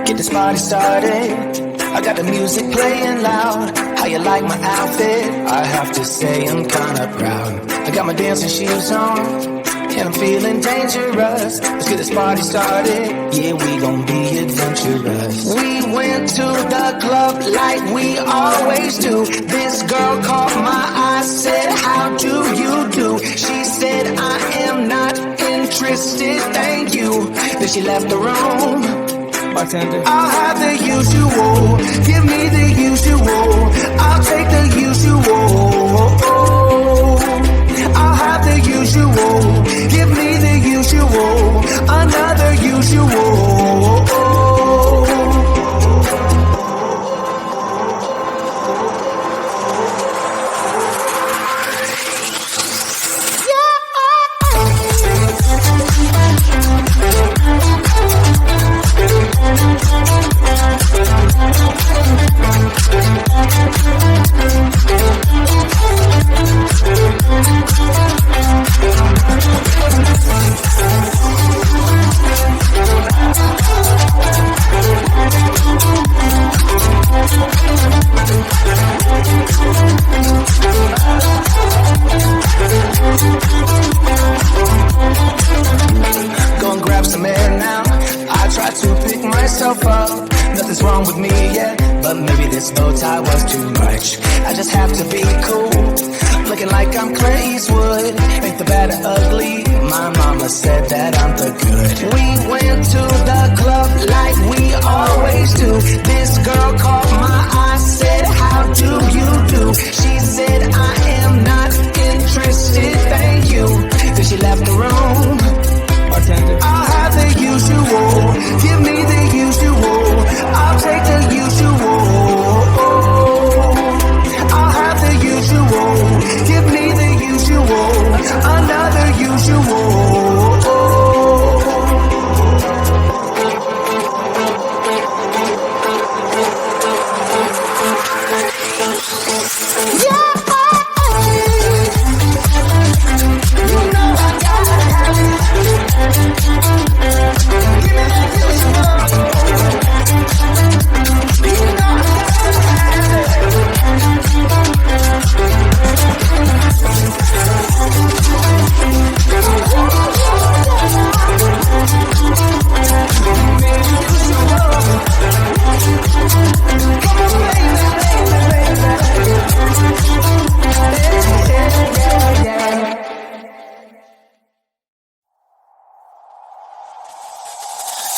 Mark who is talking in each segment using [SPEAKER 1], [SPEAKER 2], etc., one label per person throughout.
[SPEAKER 1] get this party started. I got the music playing loud. How you like my outfit? I have to say I'm kinda proud. I got my dancing shoes on, and I'm feeling dangerous. Let's get this party started. Yeah, we gon' be adventurous. We went to the club like we always do. This girl caught my eye, said, how do you do? She said, I am not interested, thank you. Then she left the room. Bartender, I'll have the usual. Give me the usual. I'll take the usual. I'll have the usual. Give me the usual. Another usual. Gonna grab some air now. I try to pick myself up. Nothing's wrong with me yet, but maybe this bow tie was too much. I just have to be cool, looking like I'm Clint Eastwood. Ain't the bad or ugly, my mama said that I'm the good. We went to the club like we always do. This girl caught my eye, said, how do you do? She said, I am not interested, thank you. Then she left the room. Bartender, I'll have the usual. Give me the usual. I'll take the usual. I'll have the usual. Give me the usual. Another usual.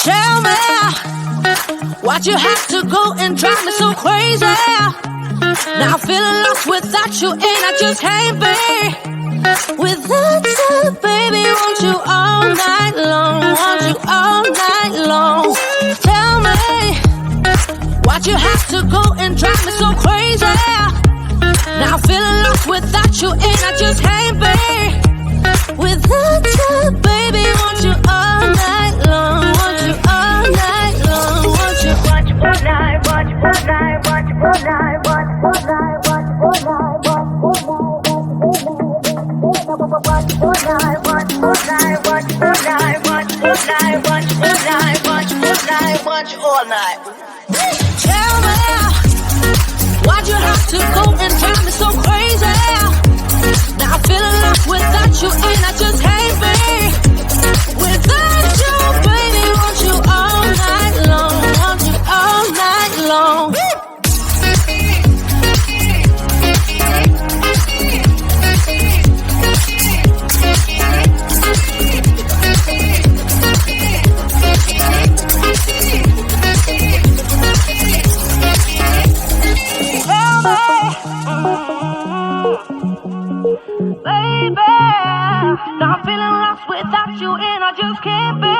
[SPEAKER 2] Tell me, why'd you have to go and drive me so crazy? Now I'm feeling lost without you, and I just can't be without you, baby. Want you all night long, want you all night long. Tell me, why'd you have to go and drive me so crazy? Now I'm feeling lost without you, and I just can't be without you, baby. Want you all night long, want you all night long, want you all night, want you all night, want you all night, want you all night, want you all night, want you all night, want you all night, want you all night, want you all night, want you all night, want you all night, want you all night. Tell me, why'd you have to go and drive me so crazy? Now I'm feeling lost without you, and I just can't be without you, baby. Want you all night long, want you all night long. Baby, now I'm feeling lost without you, and I just can't be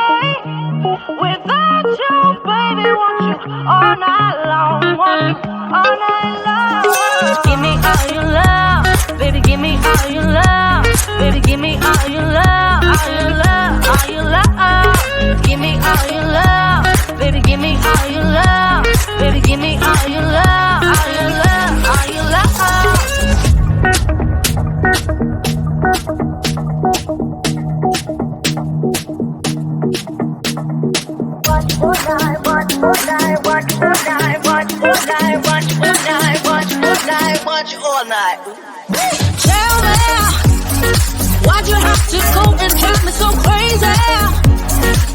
[SPEAKER 2] without you, baby. Want you all night long, want you all night long. Give me all your love, baby. Give me all your love, baby. Give me all your love, all your love, all your love. Give me all your love, baby. Give me all your love, baby. Give me all your love, all your love, all your love. Tell me, why'd you have to go and drive me so crazy?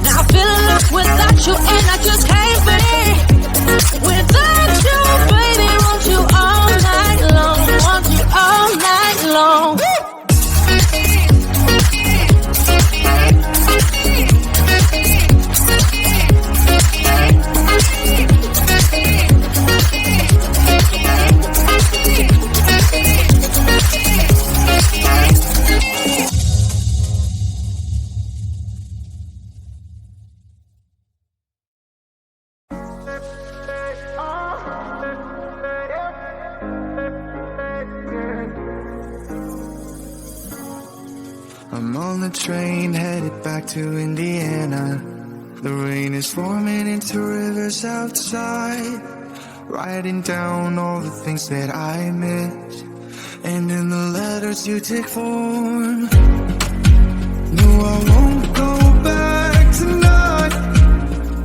[SPEAKER 2] Now I'm feeling lost without you, and I just can't be without you, baby. Want you all night long, want you all night long.
[SPEAKER 1] I'm on the train headed back to Indiana. The rain is forming into rivers outside, writing down all the things that I miss, and in the letters you take form. No, I won't go back tonight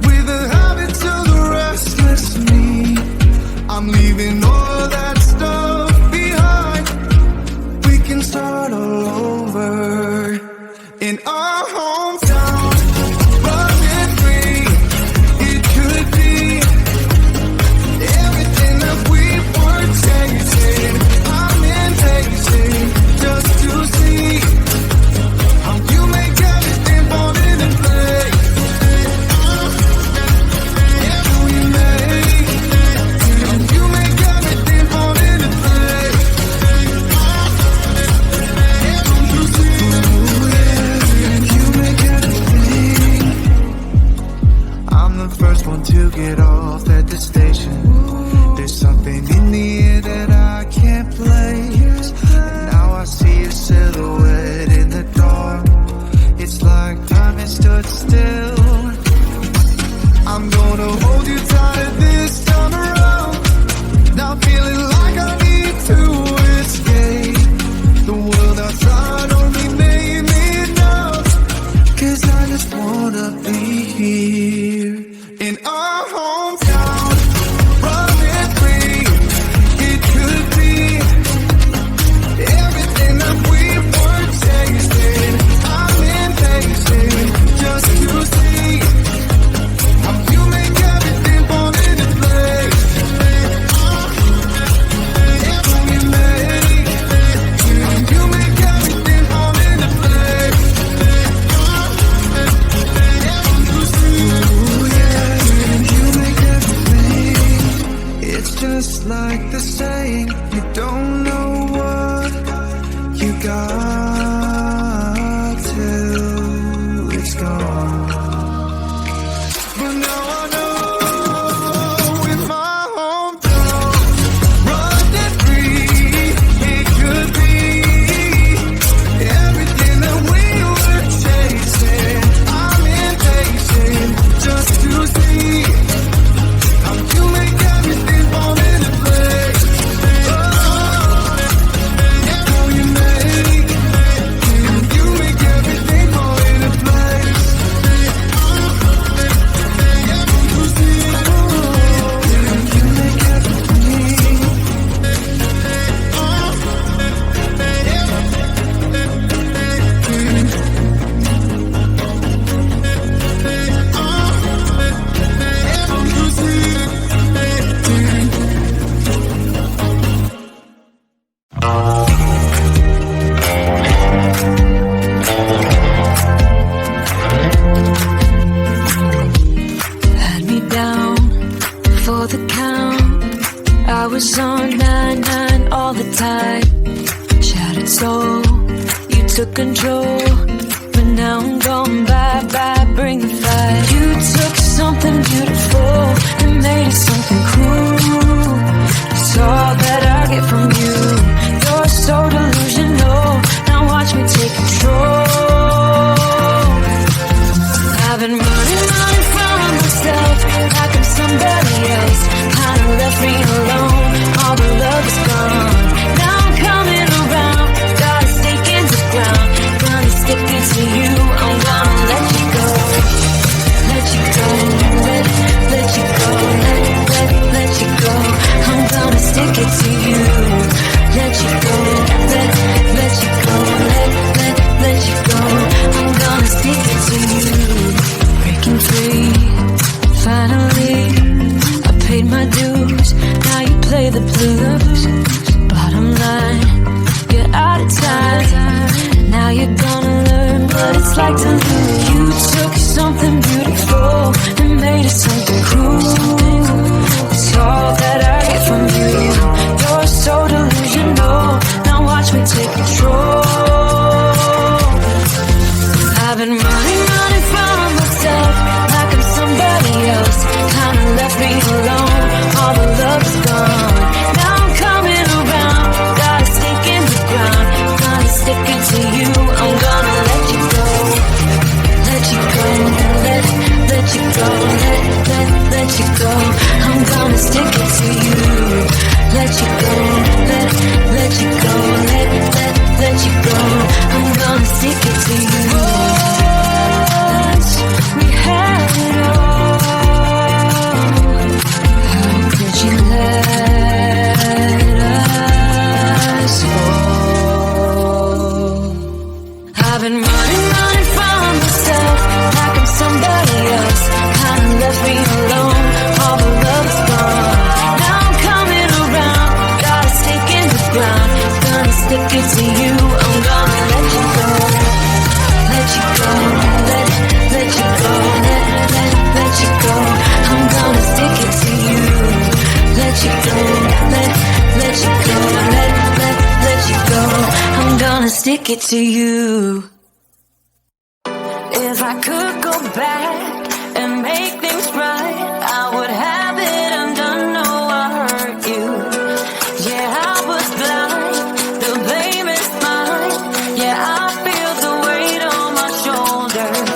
[SPEAKER 1] with the habits of the restless me. I'm leaving all that stuff behind. We can start all over in our hometown, running free. It could be everything that we were chasing. I'm impatient just to see how you make everything fall into place. How you make everything fall into place. I'm the first one to get off at the station. There's something in the air that I can't place. And now I see a silhouette in the dark. It's like time has stood still. I'm gonna hold you tight this time around. Now feeling like I need to escape. The world outside only made me numb. 'Cause I just wanna be here in our hometown, running free. It could be everything that we were chasing. I'm impatient just to see how you make everything fall into place. How you make everything fall into place. It's just like the saying, you don't know what you got till it's gone. But now I know in my hometown, running free, it could be everything that we were chasing. I'm impatient just to see how you make everything fall into place. How you make everything fall into place. You make
[SPEAKER 2] Had me down for the count. I was on 9-9 all the time. Shattered soul, you took control. But now I'm gone, bye-bye, bring the fire. You took something beautiful and made it something cool. It's all that I get from you. You're so delusional. Now watch me take control. I've been running from myself like I'm somebody else. Kinda left me alone. All the love is gone. Now I'm coming around. Got a stake in the ground. Gonna stick it to you. I'm gonna let you go. Let you go. something cruel. It's all that I get from you. You're so delusional. Now watch me take control. I've been running from myself like I'm somebody else. Kinda left me alone. All the love is gone. Now I'm coming around. Got a stake in the ground. Gonna stick it to you. I'm gonna let you go. Let you go. Let you go. Let you go. I'm gonna stick it to you. Let you go. Let you go. Let you go. I'm gonna stick it to you. Once we had it all. How could you let us go? I've been running from myself like I'm somebody else. Kinda left me alone. All the love is gone. Now I'm coming around. Got a stake in the ground. Gonna stick it to you. I'm gonna let you go. Let you go. Let you go. Let you go. I'm gonna stick it to you. Let you go. Let you go. Let you go. I'm gonna stick it to you. If I could go back and make things right, I would have it undone. No, I hurt you. Yeah, I was blind. The blame is mine. Yeah, I feel the weight on my shoulders.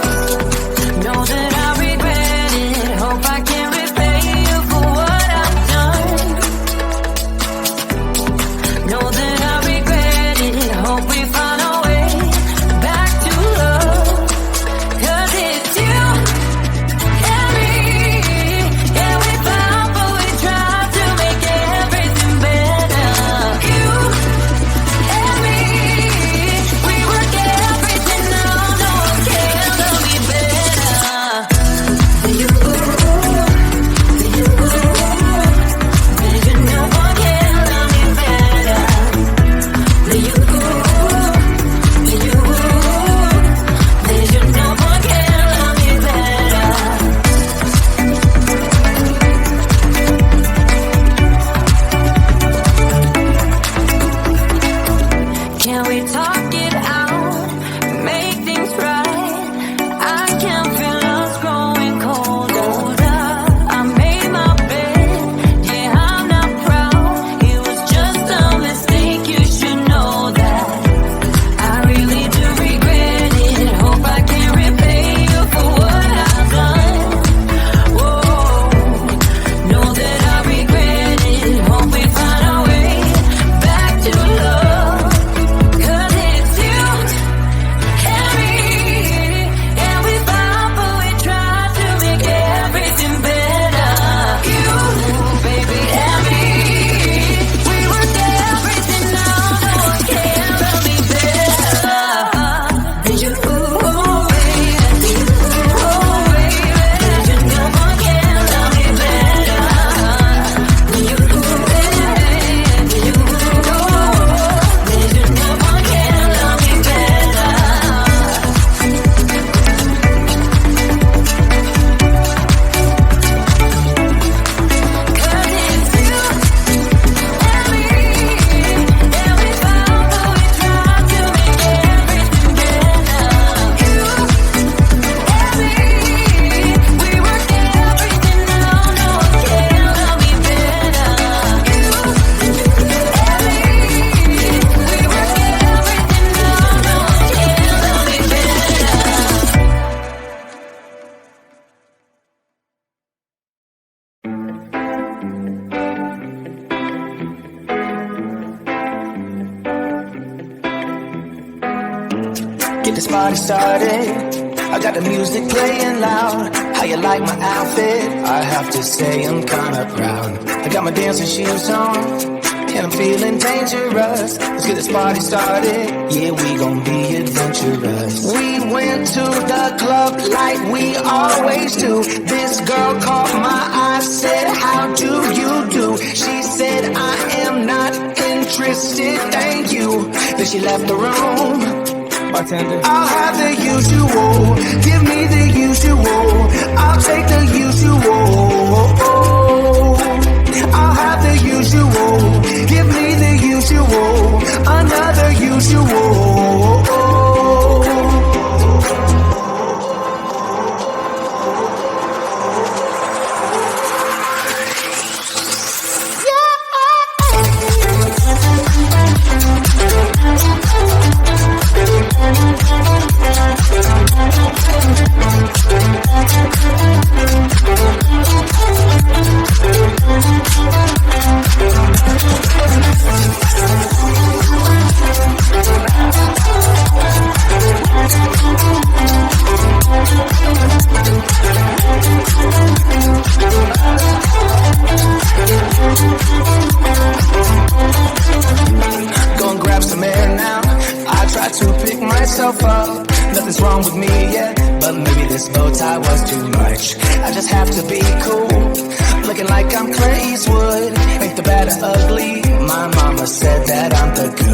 [SPEAKER 2] Know that I regret it. Hope I can repay you for what I've done. Know that I regret it. Hope we find a way back to love. 'Cause it's you and me. Yeah, we fought, but we tried to make everything better. You and me, we work everything out. No one can love me better. You, there's no one can love me better. You, there's no one can love me better. Can we talk it out? Make things right. I can feel us growing colder. I made my bed. Yeah, I'm not proud. It was just a mistake. You should know that. I really do regret it. Hope I can repay you for what I've done. Whoa, know that I regret it. Hope we find a way back to love. 'Cause it's you and me. Yeah, we fought, but we tried to make everything better. You, baby, and me. We worked everything out. No one can love me better. You, baby. You, no one can love me better. You, baby. You, no one can love me better. 'Cause it's you and me. Yeah, we fought, but we tried to make everything better. You and me, we worked everything out. No one can love me better. You and me, we worked everything out. No one can love me better.
[SPEAKER 1] Get this party started. I got the music playing loud. How you like my outfit? I have to say I'm kinda proud. I got my dancing shoes on, and I'm feeling dangerous. Let's get this party started. Yeah, we gon' be adventurous. We went to the club like we always do. This girl caught my eye, said, how do you do? She said, I am not interested, thank you. Then she left the room.
[SPEAKER 3] bartender.
[SPEAKER 1] I'll have the usual, give me the usual, I'll take the usual. I'll have the usual, give me the usual, another usual. Gonna grab some air now. I try to pick myself up. Nothing's wrong with me yet, but maybe this bow tie was too much. I just have to be cool, looking like I'm Clint Eastwood. Ain't the bad or ugly. My mama said that I'm the good.